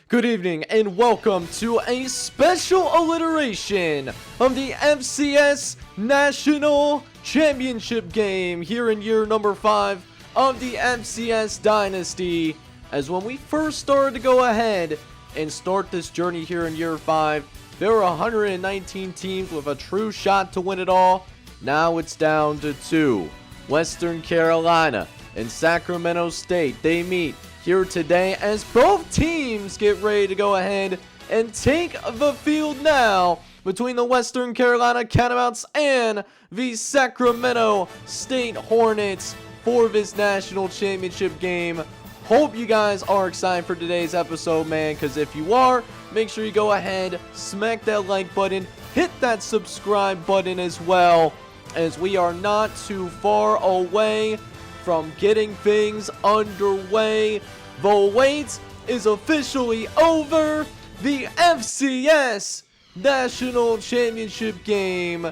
Good evening and welcome to a special alliteration of the FCS National Championship game here in year number 5 of the FCS Dynasty. As when we first started to go ahead and start this journey here in year 5, there were 119 teams with a true shot to win it all. Now it's down to 2. Western Carolina and Sacramento State, they meet here today as both teams get ready to go ahead and take the field now between the Western Carolina Catamounts and the Sacramento State Hornets for this national championship game. Hope you guys are excited for today's episode, man, because if you are, make sure you go ahead, smack that like button, hit that subscribe button as well, as we are not too far away from getting things underway. The wait is officially over. The FCS National Championship game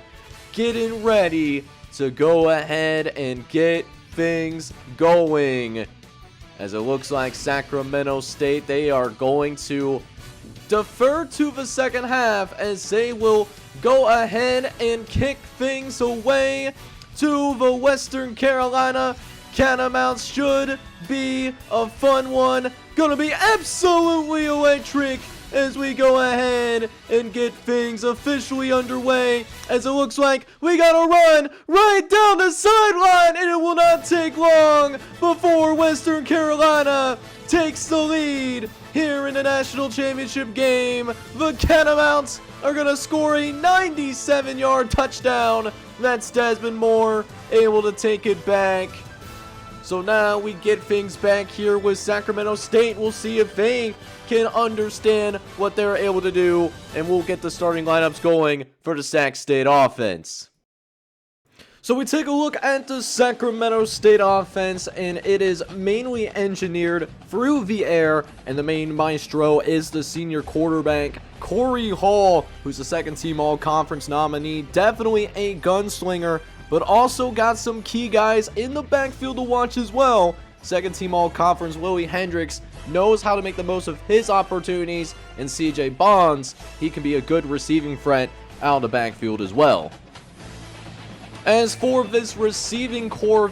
getting ready to go ahead and get things going. As it looks like Sacramento State, they are going to defer to the second half as they will go ahead and kick things away to the Western Carolina Catamounts. Should be a fun one. Gonna be absolutely electric as we go ahead and get things officially underway, as it looks like we gotta run right down the sideline, and it will not take long before Western Carolina takes the lead here in the national championship game. The Catamounts are gonna score a 97-yard touchdown. That's Desmond Moore able to take it back. So now we get things back here with Sacramento State. We'll see if they can understand what they're able to do, and we'll get the starting lineups going for the Sac State offense. So we take a look at the Sacramento State offense, and it is mainly engineered through the air, and the main maestro is the senior quarterback, Corey Hall, who's a second-team all-conference nominee. Definitely a gunslinger, but also got some key guys in the backfield to watch as well. Second-team all-conference Willie Hendricks knows how to make the most of his opportunities, and CJ Bonds, he can be a good receiving threat out of the backfield as well. As for this receiving core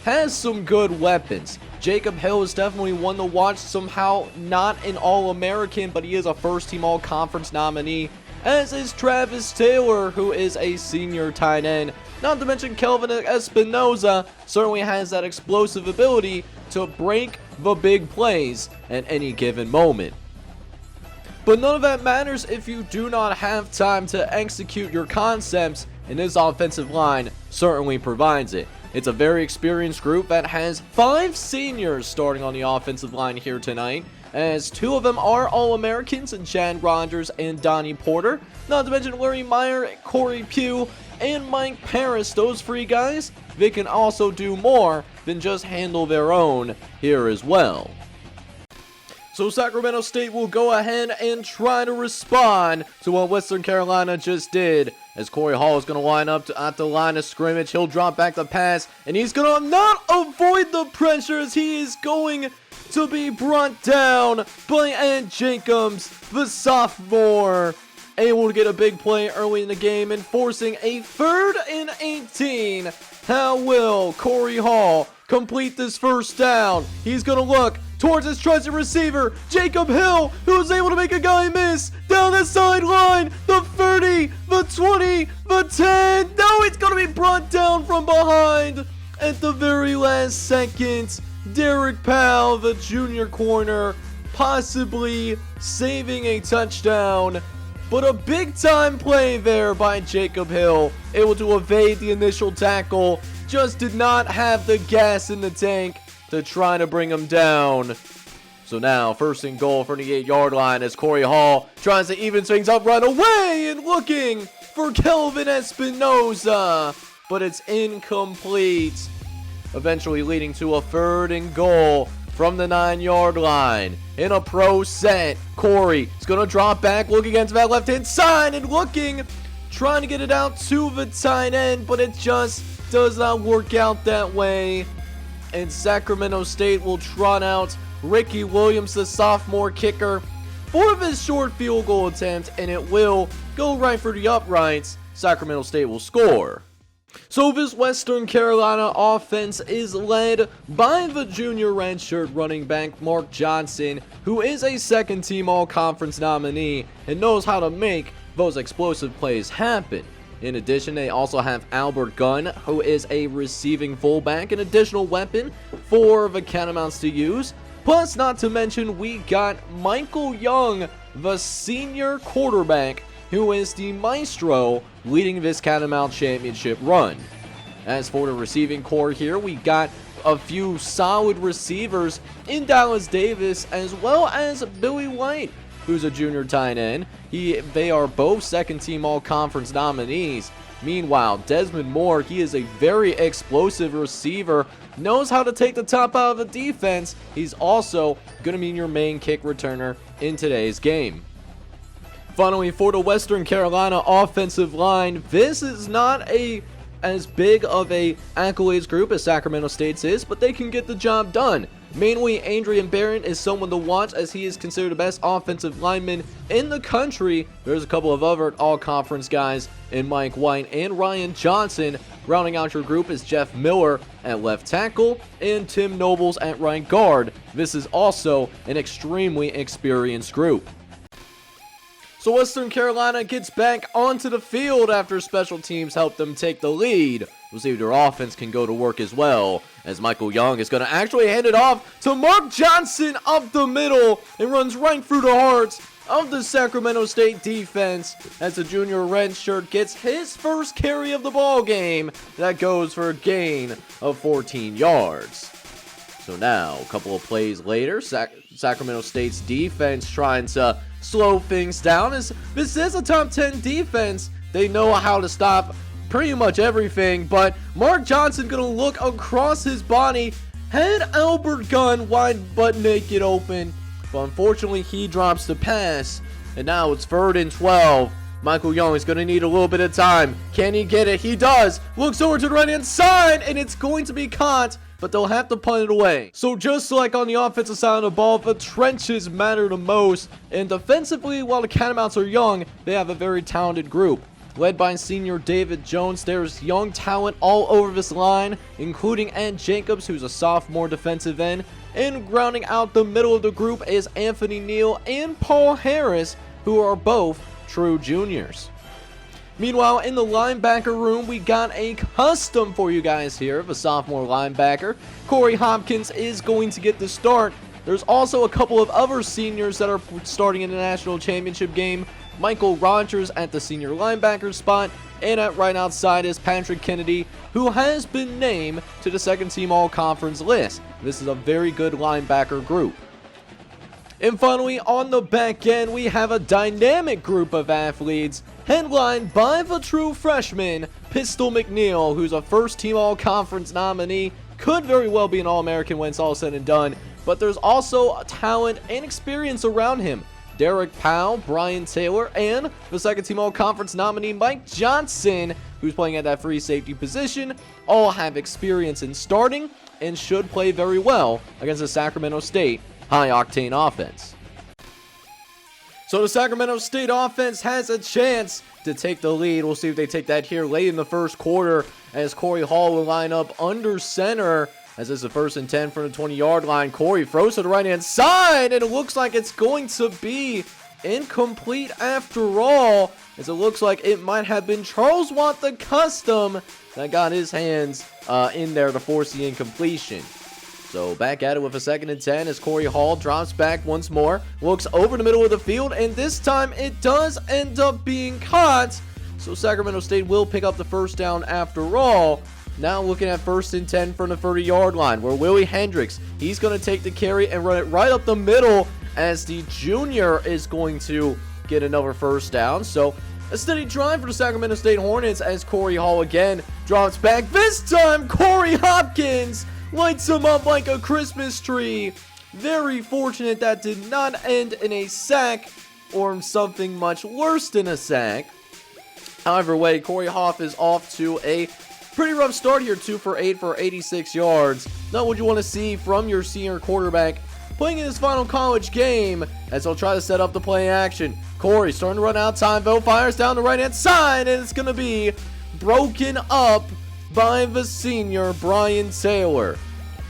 has some good weapons. Jacob Hill is definitely one to watch, somehow not an All-American, but he is a first-team all-conference nominee, as is Travis Taylor, who is a senior tight end. Not to mention Kelvin Espinoza certainly has that explosive ability to break the big plays at any given moment. But none of that matters if you do not have time to execute your concepts, and this offensive line certainly provides it. It's a very experienced group that has 5 seniors starting on the offensive line here tonight, as 2 of them are All-Americans, Chad Rogers and Donnie Porter. Not to mention Larry Meyer, Corey Pugh, and Mike Paris. Those 3 guys, they can also do more than just handle their own here as well. So Sacramento State will go ahead and try to respond to what Western Carolina just did, as Corey Hall is going to line up at the line of scrimmage. He'll drop back the pass, and he's going to not avoid the pressure, as he is going to be brought down by Ed Jacobs, the sophomore. Able to get a big play early in the game and forcing a 3rd and 18. How will Corey Hall complete this first down? He's going to look towards his trusted receiver, Jacob Hill, who's able to make a guy miss down the sideline. The 30, the 20, the 10. Now it's going to be brought down from behind at the very last second. Derek Powell, the junior corner, possibly saving a touchdown. But a big-time play there by Jacob Hill, able to evade the initial tackle. Just did not have the gas in the tank to try to bring him down. So now, 1st and goal from the 8-yard line as Corey Hall tries to even things up right away and looking for Kelvin Espinoza. But it's incomplete, eventually leading to a 3rd and goal from the 9-yard line. In a pro set, Corey is going to drop back, look against that left-hand side, and looking, trying to get it out to the tight end, but it just does not work out that way. And Sacramento State will trot out Ricky Williams, the sophomore kicker, for his short field goal attempt, and it will go right for the uprights. Sacramento State will score. So this Western Carolina offense is led by the junior redshirt running back Mark Johnson, who is a second-team all-conference nominee and knows how to make those explosive plays happen. In addition, they also have Albert Gunn, who is a receiving fullback, an additional weapon for the Catamounts to use. Plus, not to mention, we got Michael Young, the senior quarterback, who is the maestro leading this Catamount championship run. As for the receiving core here, we got a few solid receivers in Dallas Davis, as well as Billy White, who's a junior tight end. They are both second-team all-conference nominees. Meanwhile, Desmond Moore, he is a very explosive receiver, knows how to take the top out of the defense. He's also going to be your main kick returner in today's game. Finally, for the Western Carolina offensive line, this is not as big of a accolades group as Sacramento State's is, but they can get the job done. Mainly, Adrian Barrett is someone to watch as he is considered the best offensive lineman in the country. There's a couple of other all-conference guys in Mike White and Ryan Johnson. Rounding out your group is Jeff Miller at left tackle and Tim Nobles at right guard. This is also an extremely experienced group. So Western Carolina gets back onto the field after special teams help them take the lead. We'll see if their offense can go to work as well, as Michael Young is going to actually hand it off to Mark Johnson up the middle and runs right through the hearts of the Sacramento State defense as the junior redshirt gets his first carry of the ball game. That goes for a gain of 14 yards. So now, a couple of plays later, Sacramento State's defense trying to slow things down. As this is a top 10 defense, they know how to stop pretty much everything, but Mark Johnson gonna look across his body, had Albert Gunn wide butt naked open, but unfortunately he drops the pass, and now it's 3rd and 12. Michael Young is going to need a little bit of time. Can he get it? He does. Looks over to the right hand side, and it's going to be caught, but they'll have to punt it away. So just like on the offensive side of the ball, the trenches matter the most, and defensively, while the Catamounts are young, they have a very talented group. Led by senior David Jones, there's young talent all over this line, including Ed Jacobs, who's a sophomore defensive end, and rounding out the middle of the group is Anthony Neal and Paul Harris, who are both true juniors. Meanwhile, in the linebacker room, we got a custom for you guys here of a sophomore linebacker. Corey Hopkins is going to get the start. There's also a couple of other seniors that are starting in the national championship game. Michael Rogers at the senior linebacker spot, and at right outside is Patrick Kennedy, who has been named to the second team all-conference list. This is a very good linebacker group. And finally, on the back end, we have a dynamic group of athletes headlined by the true freshman, Pistol McNeil, who's a first-team all-conference nominee, could very well be an All-American when it's all said and done, but there's also talent and experience around him. Derek Powell, Brian Taylor, and the second-team all-conference nominee Mike Johnson, who's playing at that free safety position, all have experience in starting and should play very well against the Sacramento State high-octane offense. So the Sacramento State offense has a chance to take the lead. We'll see if they take that here late in the first quarter as Corey Hall will line up under center as it's the 1st and 10 from the 20-yard line. Corey throws to the right-hand side, and it looks like it's going to be incomplete after all, as it looks like it might have been Charles Watt, the custom, that got his hands in there to force the incompletion. So back at it with a 2nd and 10 as Corey Hall drops back once more, looks over the middle of the field, and this time it does end up being caught. So Sacramento State will pick up the first down after all. Now looking at 1st and 10 from the 30-yard line, where Willie Hendricks, he's going to take the carry and run it right up the middle as the junior is going to get another first down. So a steady drive for the Sacramento State Hornets as Corey Hall again drops back. This time, Corey Hopkins lights him up like a Christmas tree. Very fortunate that did not end in a sack or something much worse than a sack. However way, Corey Hoff is off to a pretty rough start here, 2 for 8 for 86 yards. Not what you want to see from your senior quarterback playing in his final college game, as he'll try to set up the play action. Corey starting to run out of time, though, fires down the right-hand side, and it's going to be broken up by the senior, Brian Taylor.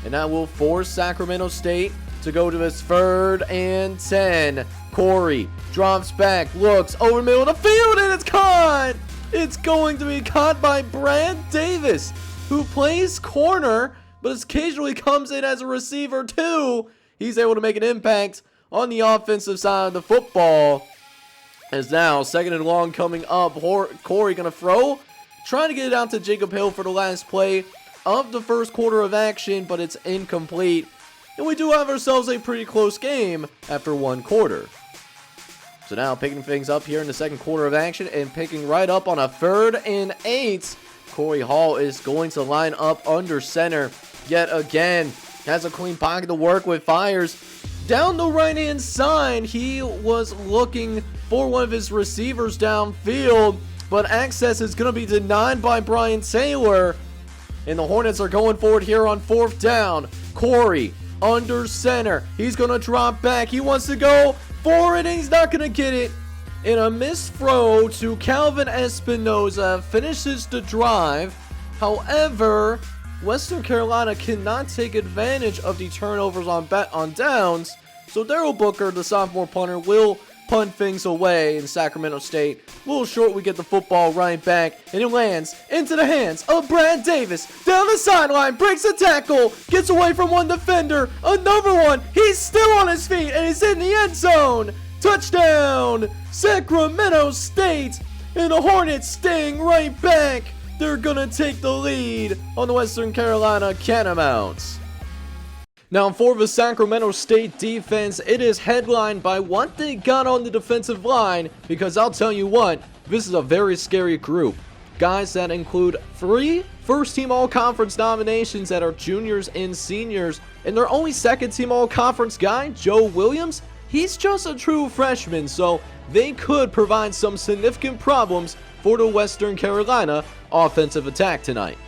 And that will force Sacramento State to go to his 3rd and 10. Corey drops back, looks over the middle of the field, and it's caught! It's going to be caught by Brad Davis, who plays corner, but occasionally comes in as a receiver too. He's able to make an impact on the offensive side of the football. As now, 2nd and long coming up. Corey going to throw, trying to get it out to Jacob Hill for the last play of the first quarter of action, but it's incomplete. And we do have ourselves a pretty close game after 1 quarter. So now picking things up here in the 2nd quarter of action and picking right up on a 3rd and 8. Corey Hall is going to line up under center yet again. Has a clean pocket to work with, fires down the right-hand side. He was looking for one of his receivers downfield, but access is going to be denied by Brian Taylor. And the Hornets are going forward here on 4th down. Corey under center. He's going to drop back. He wants to go for it, and he's not going to get it. And a missed throw to Calvin Espinoza finishes the drive. However, Western Carolina cannot take advantage of the turnovers on downs. So Daryl Booker, the sophomore punter, will punt things away, and Sacramento State, a little short, we get the football right back, and it lands into the hands of Brad Davis, down the sideline, breaks a tackle, gets away from one defender, another one, he's still on his feet, and he's in the end zone. Touchdown, Sacramento State, and the Hornets staying right back. They're gonna take the lead on the Western Carolina Catamounts. Now, for the Sacramento State defense, it is headlined by what they got on the defensive line, because I'll tell you what, this is a very scary group. Guys that include 3 first-team all-conference nominations that are juniors and seniors, and their only second-team all-conference guy, Joe Williams, he's just a true freshman, so they could provide some significant problems for the Western Carolina offensive attack tonight.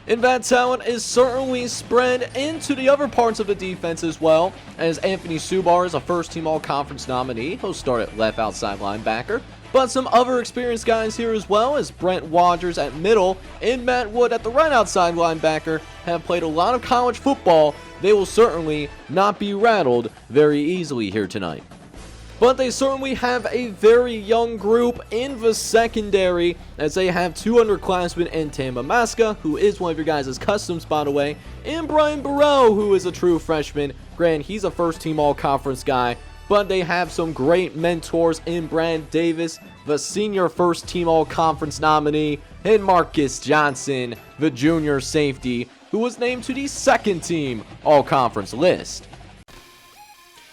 And that talent is certainly spread into the other parts of the defense as well, as Anthony Subar is a first-team all-conference nominee. He'll start at left outside linebacker. But some other experienced guys here as well, as Brent Rogers at middle and Matt Wood at the right outside linebacker, have played a lot of college football. They will certainly not be rattled very easily here tonight. But they certainly have a very young group in the secondary, as they have 2 underclassmen in Tamba Maska, who is one of your guys' customs, by the way, and Brian Burrell, who is a true freshman. Granted, he's a first-team all-conference guy, but they have some great mentors in Brad Davis, the senior first-team all-conference nominee, and Marcus Johnson, the junior safety, who was named to the second-team all-conference list.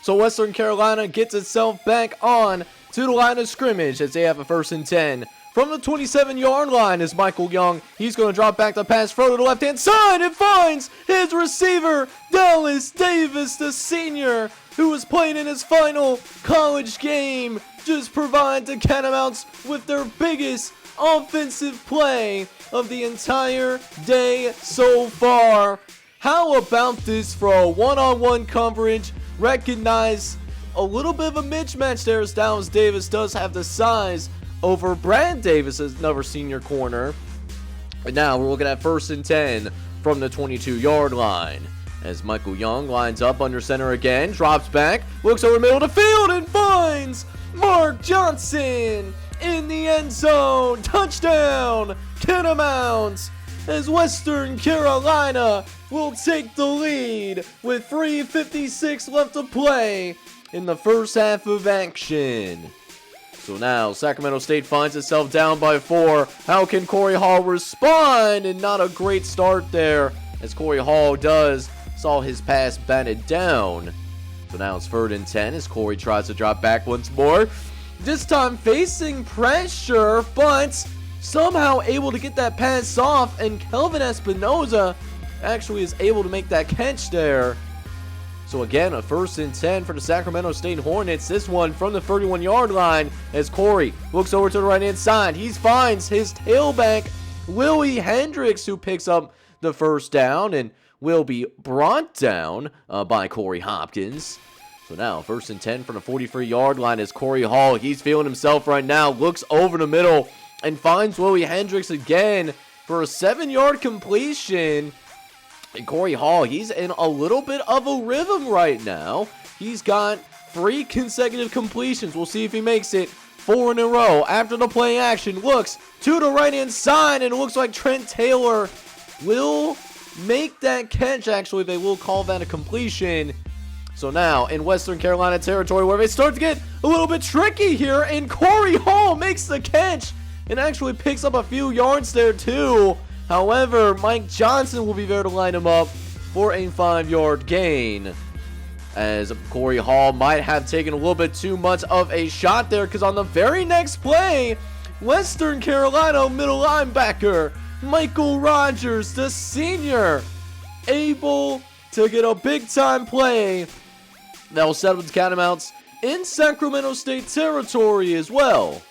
So Western Carolina gets itself back on to the line of scrimmage as they have a 1st and 10. From the 27-yard line is Michael Young. He's going to drop back the pass, throw to the left-hand side, and finds his receiver, Dallas Davis, the senior, who was playing in his final college game. Just provide the Catamounts with their biggest offensive play of the entire day so far. How about this throw? One-on-one coverage. Recognize a little bit of a mismatch there, as Dallas Davis does have the size over Brad Davis as another senior corner. And now we're looking at 1st and 10 from the 22-yard line, as Michael Young lines up under center again, drops back, looks over the middle of the field, and finds Mark Johnson in the end zone. Touchdown, Catamounts, as Western Carolina will take the lead with 3:56 left to play in the first half of action. So now Sacramento State finds itself down by 4. How can Corey Hall respond? And not a great start there, as Corey Hall saw his pass batted down. So now it's 3rd and 10 as Corey tries to drop back once more. This time facing pressure, but somehow able to get that pass off, and Kelvin Espinoza actually is able to make that catch there. So again, a 1st and 10 for the Sacramento State Hornets. This one from the 31-yard line, as Corey looks over to the right-hand side. He finds his tailback, Willie Hendricks, who picks up the 1st down. And will be brought down by Corey Hopkins. So now, 1st and 10 from the 43-yard line is Corey Hall. He's feeling himself right now, looks over the middle, and finds Willie Hendricks again for a 7-yard completion. And Corey Hall, he's in a little bit of a rhythm right now. He's got 3 consecutive completions. We'll see if he makes it 4 in a row. After the play action, looks to the right-hand side, and it looks like Trent Taylor will make that catch. Actually, they will call that a completion. So now, in Western Carolina territory, where they start to get a little bit tricky here, and Corey Hall makes the catch and actually picks up a few yards there too. However, Mike Johnson will be there to line him up for a 5-yard gain, as Corey Hall might have taken a little bit too much of a shot there, because on the very next play, Western Carolina middle linebacker Michael Rogers, the senior, able to get a big-time play that will set up the Catamounts in Sacramento State territory as well.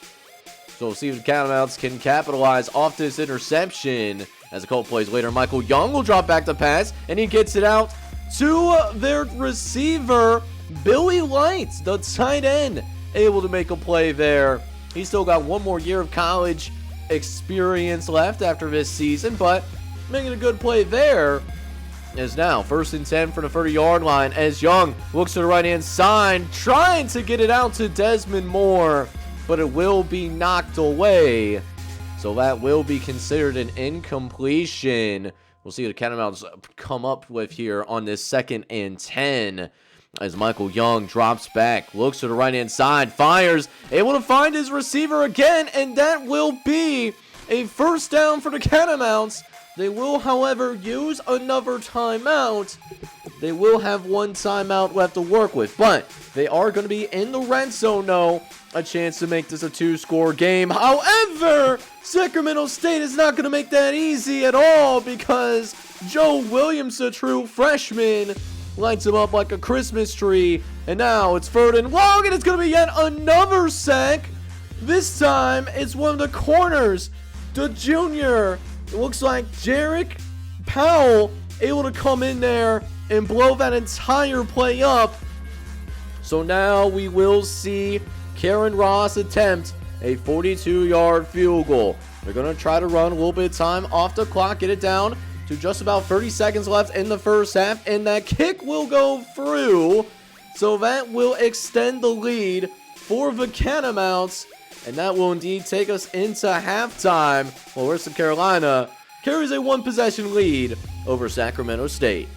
So we'll see if the Catamounts can capitalize off this interception. As a couple plays later, Michael Young will drop back the pass, and he gets it out to their receiver, Billy Light, the tight end, able to make a play there. He's still got 1 more year of college experience left after this season, but making a good play there. Is now 1st and 10 from the 30-yard line, as Young looks to the right-hand side, trying to get it out to Desmond Moore, but it will be knocked away. So that will be considered an incompletion. We'll see what the Catamounts come up with here on this 2nd and 10. As Michael Young drops back, looks to the right-hand side, fires, able to find his receiver again, and that will be a 1st down for the Catamounts. They will, however, use another timeout. They will have 1 timeout left to work with, but they are going to be in the red zone, though. A chance to make this a 2-score game. However, Sacramento State is not going to make that easy at all, because Joe Williams, a true freshman, lights him up like a Christmas tree. And now it's 3rd and long, and it's going to be yet another sack. This time, it's one of the corners, the junior. It looks like Jarek Powell able to come in there and blow that entire play up. So now we will see Karen Ross attempt a 42-yard field goal. They're going to try to run a little bit of time off the clock, get it down to just about 30 seconds left in the 1st half, and that kick will go through. So that will extend the lead for the Catamounts. And that will indeed take us into halftime. Well, Western Carolina carries a 1-possession lead over Sacramento State.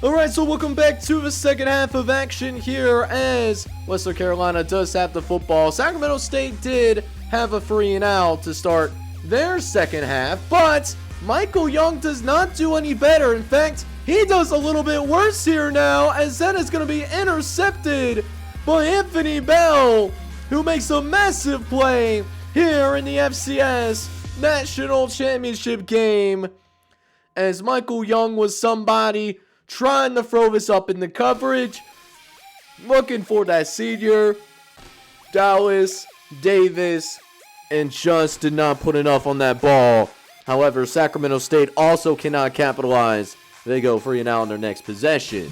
Alright, so welcome back to the 2nd half of action here, as Western Carolina does have the football. Sacramento State did have a 3-and-out to start their 2nd half, but Michael Young does not do any better. In fact, he does a little bit worse here now, as that is going to be intercepted by Anthony Bell, who makes a massive play here in the FCS National Championship game, as Michael Young was somebody trying to throw this up in the coverage, looking for that senior, Dallas Davis, and just did not put enough on that ball. However, Sacramento State also cannot capitalize. They go 3-and-out on their next possession.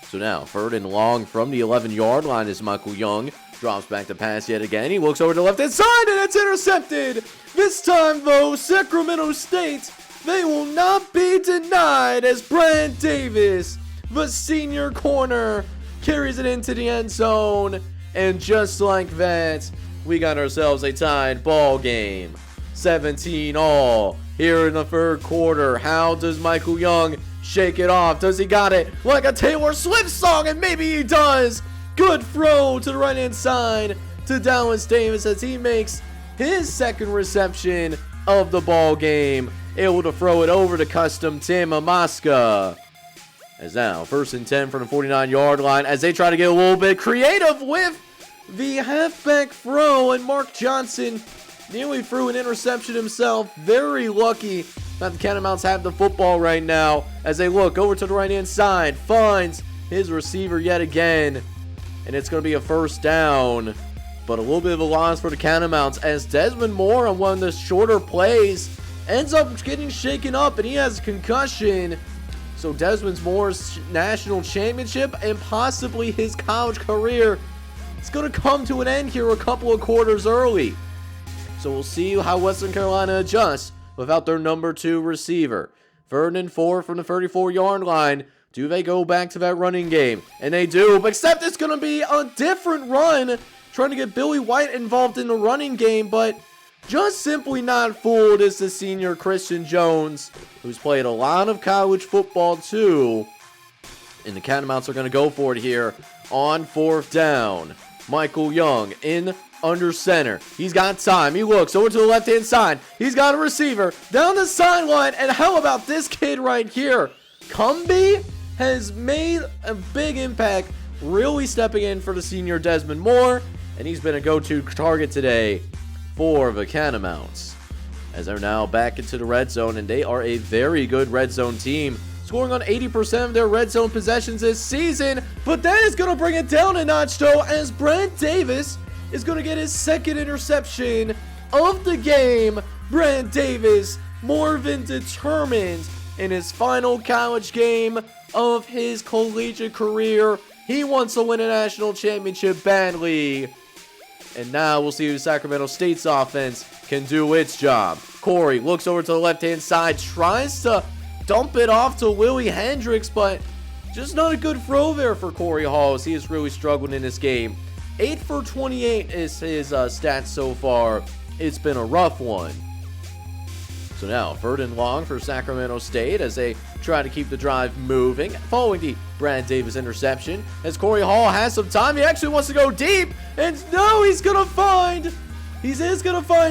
So now, 3rd and long from the 11-yard line is Michael Young. Drops back to pass yet again. He looks over to the left-hand side, and it's intercepted. This time, though, Sacramento State, they will not be denied, as Brad Davis, the senior corner, carries it into the end zone. And just like that, we got ourselves a tied ball game. 17-all here in the 3rd quarter. How does Michael Young shake it off? Does he got it like a Taylor Swift song? And maybe he does. Good throw to the right-hand side to Dallas Davis, as he makes his 2nd reception of the ball game. Able to throw it over to Custom Tim Amaska. As now, 1st and 10 from the 49-yard line, as they try to get a little bit creative with the halfback throw, and Mark Johnson nearly threw an interception himself. Very lucky that the Catamounts have the football right now, as they look over to the right-hand side, finds his receiver yet again, and it's going to be a 1st down. But a little bit of a loss for the Catamounts, as Desmond Moore on one of the shorter plays ends up getting shaken up, and he has a concussion. So Desmond Moore's national championship and possibly his college career, it's going to come to an end here a couple of quarters early. So we'll see how Western Carolina adjusts without their number 2 receiver. 3rd and 4 from the 34-yard line. Do they go back to that running game? And they do, but except it's going to be a different run, trying to get Billy White involved in the running game, but just simply not fooled is the senior Christian Jones, who's played a lot of college football too. And the Catamounts are going to go for it here on 4th down. Michael Young in under center. He's got time. He looks over to the left-hand side. He's got a receiver down the sideline. And how about this kid right here? Cumbie has made a big impact, really stepping in for the senior Desmond Moore. And he's been a go-to target today for the Catamounts, as they're now back into the red zone, and they are a very good red zone team, scoring on 80% of their red zone possessions this season. But that is going to bring it down a notch, though, as Brent Davis is going to get his 2nd interception of the game. Brent Davis, more than determined in his final college game of his collegiate career. He wants to win a national championship badly. And now we'll see who Sacramento State's offense can do its job. Corey looks over to the left-hand side, tries to dump it off to Willie Hendricks, but just not a good throw there for Corey Hall, as he has really struggled in this game. 8 for 28 is his stats so far. It's been a rough one. So now, 3rd and long for Sacramento State as they try to keep the drive moving, following the Brad Davis interception. As Corey Hall has some time, he actually wants to go deep, and no, he's gonna find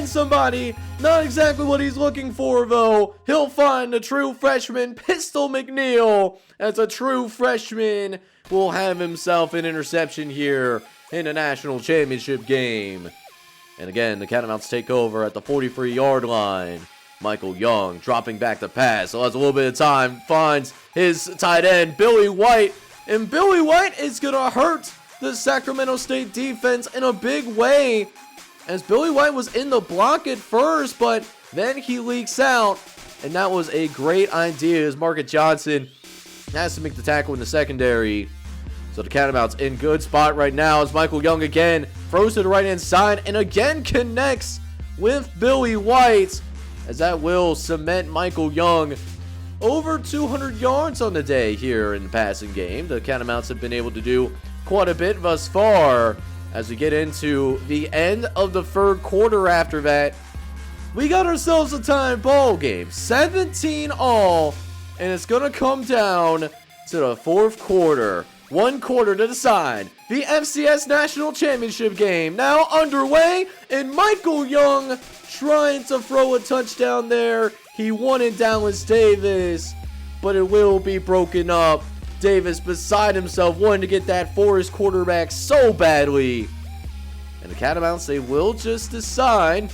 somebody. Not exactly what he's looking for, though. He'll find the true freshman, Pistol McNeil, as a true freshman will have himself an interception here in a national championship game. And again, the Catamounts take over at the 43-yard line. Michael Young dropping back the pass, so has a little bit of time, finds his tight end, Billy White, and Billy White is going to hurt the Sacramento State defense in a big way, as Billy White was in the block at first, but then he leaks out, and that was a great idea as Market Johnson has to make the tackle in the secondary. So the Catamounts in good spot right now as Michael Young again throws to the right-hand side and again connects with Billy White, as that will cement Michael Young over 200 yards on the day here in the passing game. The Catamounts have been able to do quite a bit thus far. As we get into the end of the 3rd quarter after that, we got ourselves a tie ball game. 17 all, and it's going to come down to the 4th quarter. 1 quarter to decide. The FCS National Championship game now underway, and Michael Young trying to throw a touchdown there. He wanted Dallas Davis, but it will be broken up. Davis beside himself, wanting to get that for his quarterback so badly. And the Catamounts, they will just decide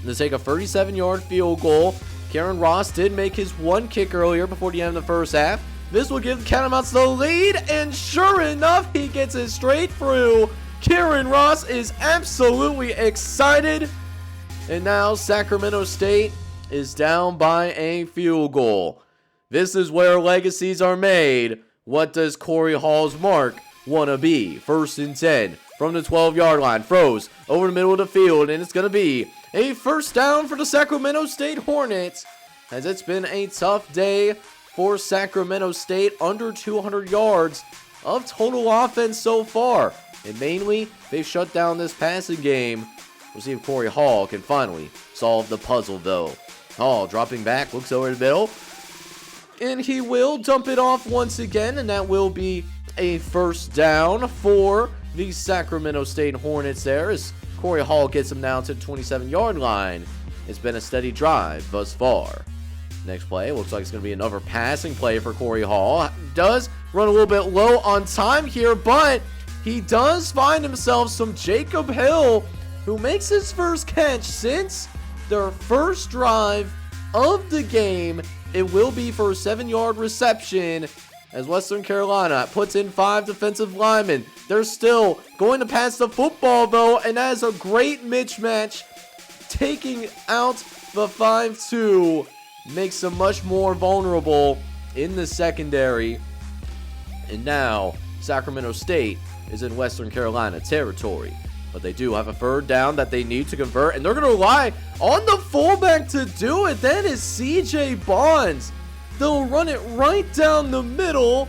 to take a 37-yard field goal. Karen Ross did make his 1 kick earlier before the end of the first half. This will give the Catamounts the lead, and sure enough, he gets it straight through. Karen Ross is absolutely excited. And now Sacramento State is down by a field goal. This is where legacies are made. What does Corey Hall's mark want to be? 1st and 10 from the 12-yard line. Throws over the middle of the field, and it's going to be a 1st down for the Sacramento State Hornets, as it's been a tough day for Sacramento State. Under 200 yards of total offense so far, and mainly they've shut down this passing game. We'll see if Corey Hall can finally solve the puzzle, though. Hall dropping back, looks over the middle, and he will dump it off once again, and that will be a 1st down for the Sacramento State Hornets there, as Corey Hall gets him down to the 27-yard line. It's been a steady drive thus far. Next play, looks like it's going to be another passing play for Corey Hall. Does run a little bit low on time here, but he does find himself some Jacob Hill, who makes his 1st catch since their 1st drive of the game. It will be for a 7-yard reception, as Western Carolina puts in 5 defensive linemen. They're still going to pass the football, though, and that is a great mismatch, taking out but 5-2 makes them much more vulnerable in the secondary. And now Sacramento State is in Western Carolina territory. But they do have a third down that they need to convert, and they're going to rely on the fullback to do it. That is CJ Bonds. They'll run it right down the middle,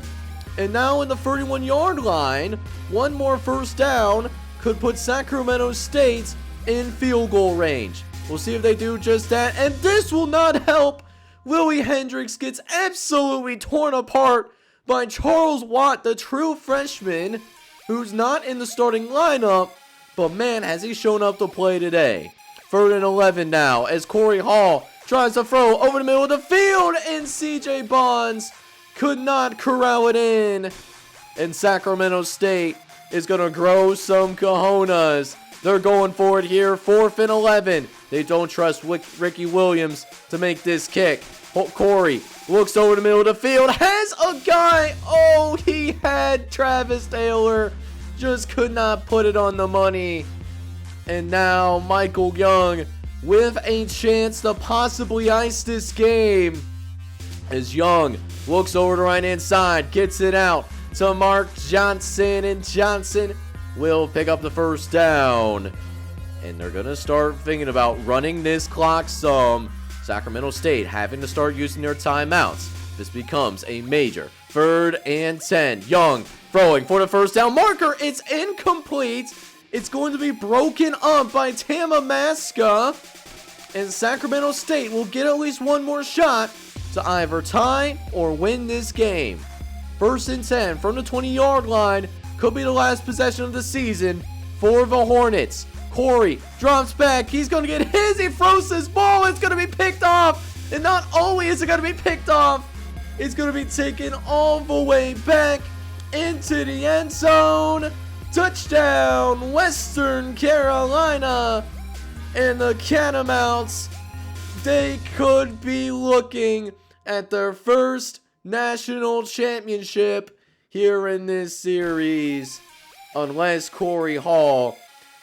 and now in the 31-yard line, one more first down could put Sacramento State in field goal range. We'll see if they do just that, and this will not help. Willie Hendricks gets absolutely torn apart by Charles Watt, the true freshman, who's not in the starting lineup. But man, has he shown up to play today. 3rd and 11 now as Corey Hall tries to throw over the middle of the field, and CJ Bonds could not corral it in. And Sacramento State is going to grow some cojones. They're going for it here. 4th and 11. They don't trust Ricky Williams to make this kick. Corey looks over the middle of the field, has a guy. Oh, he had Travis Taylor. Just could not put it on the money. And now Michael Young with a chance to possibly ice this game, as Young looks over the right hand side, gets it out to Mark Johnson, and Johnson will pick up the first down. And they're going to start thinking about running this clock some. Sacramento State having to start using their timeouts. This becomes a major 3rd and 10. Young throwing for the first down marker. It's incomplete. It's going to be broken up by Tamamaska. And Sacramento State will get at least one more shot to either tie or win this game. 1st and 10 from the 20-yard line. Could be the last possession of the season for the Hornets. Corey drops back. He's going to get his. He throws his ball. It's going to be picked off. And not only is it going to be picked off, it's going to be taken all the way back into the end zone. Touchdown, Western Carolina. And the Catamounts, they could be looking at their first national championship here in this series, unless Corey Hall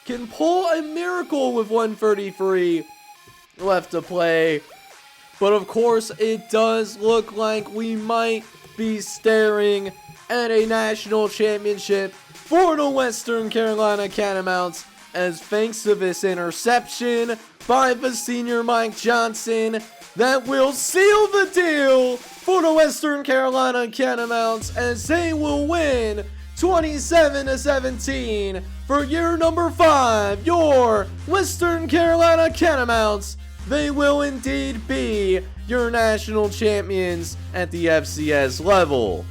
can pull a miracle with 1:33 left to play. But of course, it does look like we might be staring at a national championship for the Western Carolina Catamounts, as thanks to this interception by the senior Mike Johnson, that will seal the deal for the Western Carolina Catamounts, as they will win 27-17 for year number 5. Your Western Carolina Catamounts, they will indeed be your national champions at the FCS level.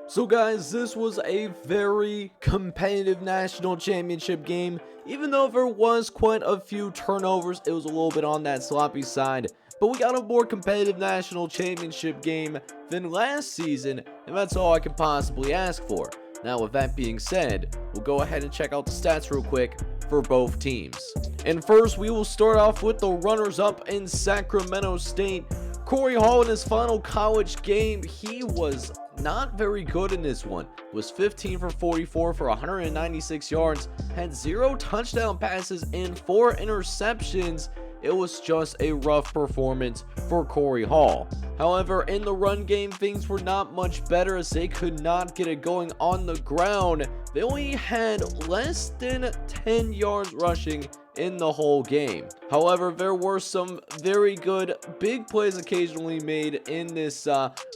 So guys, this was a very competitive national championship game. Even though there was quite a few turnovers, it was a little bit on that sloppy side. But we got a more competitive national championship game than last season, and that's all I can possibly ask for. Now with that being said, we'll go ahead and check out the stats real quick for both teams. And first, we will start off with the runners-up in Sacramento State. Corey Hall in his final college game, he was not very good in this one. Was 15 for 44 for 196 yards, had 0 touchdown passes and 4 interceptions. It was just a rough performance for Corey Hall. However, in the run game, things were not much better, as they could not get it going on the ground. They only had less than 10 yards rushing in the whole game. However, there were some very good big plays occasionally made in this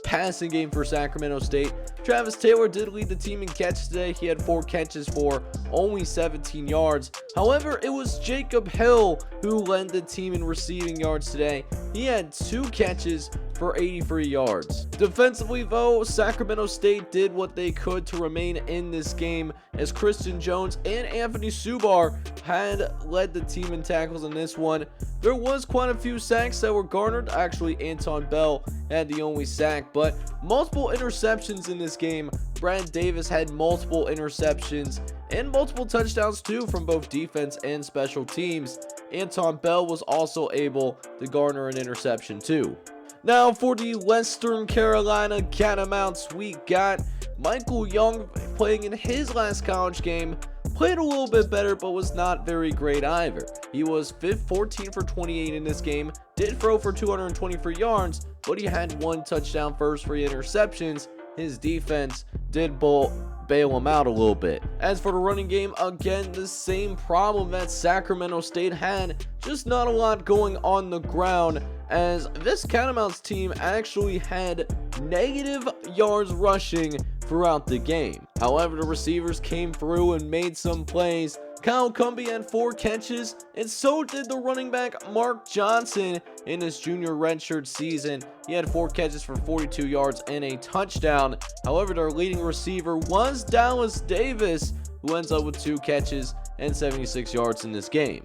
passing game for Sacramento State. Travis Taylor did lead the team in catches today. He had 4 catches for only 17 yards. However, it was Jacob Hill who led the team in receiving yards today. He had 2 catches for 83 yards. Defensively though, Sacramento State did what they could to remain in this game, as Christian Jones and Anthony Subar had led the team in tackles in this one. There was quite a few sacks that were garnered. Actually, Anton Bell had the only sack, but multiple interceptions in this game. Brad Davis had multiple interceptions and multiple touchdowns too from both defense and special teams. Anton Bell was also able to garner an interception too. Now for the Western Carolina Catamounts, we got Michael Young playing in his last college game, played a little bit better, but was not very great either. He was 14 for 28 in this game, did throw for 223 yards, but he had 1 touchdown, 3 interceptions. His defense did bail him out a little bit. As for the running game, again, the same problem that Sacramento State had, just not a lot going on the ground, as this Catamounts team actually had negative yards rushing throughout the game. However, the receivers came through and made some plays. Kyle Cumbie had 4 catches, and so did the running back Mark Johnson in his junior redshirt season. He had 4 catches for 42 yards and a touchdown. However, their leading receiver was Dallas Davis, who ends up with 2 catches and 76 yards in this game.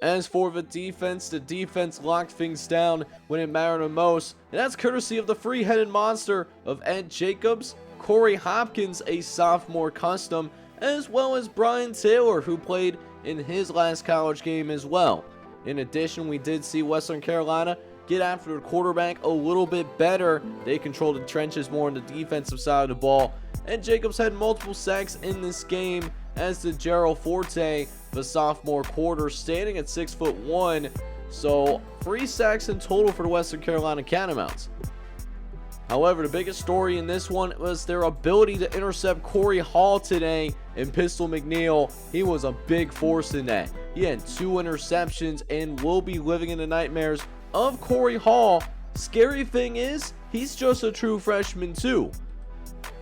As for the defense locked things down when it mattered the most, and that's courtesy of the three-headed monster of Ed Jacobs, Corey Hopkins, a sophomore custom, as well as Brian Taylor, who played in his last college game as well. In addition, we did see Western Carolina get after the quarterback a little bit better. They controlled the trenches more on the defensive side of the ball, and Jacobs had multiple sacks in this game, as did Gerald Forte, the sophomore quarter, standing at 6'1". So 3 sacks in total for the Western Carolina Catamounts. However, the biggest story in this one was their ability to intercept Corey Hall today and Pistol McNeil. He was a big force in that. He had 2 interceptions and will be living in the nightmares of Corey Hall. Scary thing is, he's just a true freshman too.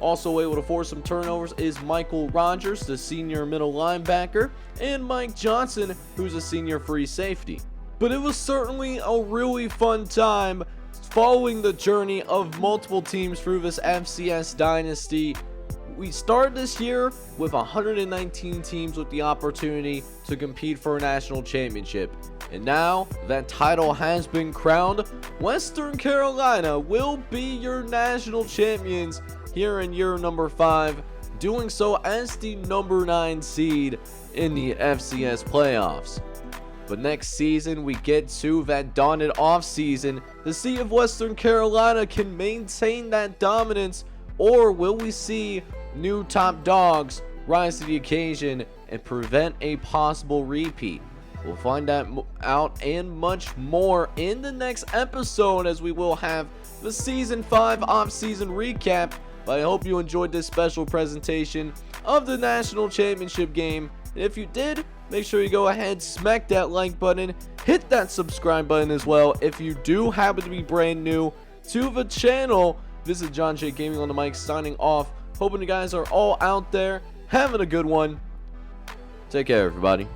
Also able to force some turnovers is Michael Rogers, the senior middle linebacker, and Mike Johnson, who's a senior free safety. But it was certainly a really fun time following the journey of multiple teams through this FCS Dynasty. We started this year with 119 teams with the opportunity to compete for a national championship. And now that title has been crowned, Western Carolina will be your national champions here in year number 5, doing so as the number 9 seed in the FCS playoffs. But next season, we get to that daunted offseason to see if Western Carolina can maintain that dominance, or will we see new top dogs rise to the occasion and prevent a possible repeat. We'll find that out and much more in the next episode, as we will have the Season 5 offseason recap. But I hope you enjoyed this special presentation of the National Championship game. And if you did, make sure you go ahead, smack that like button, hit that subscribe button as well. If you do happen to be brand new to the channel, this is John J Gaming on the mic signing off. Hoping you guys are all out there having a good one. Take care, everybody.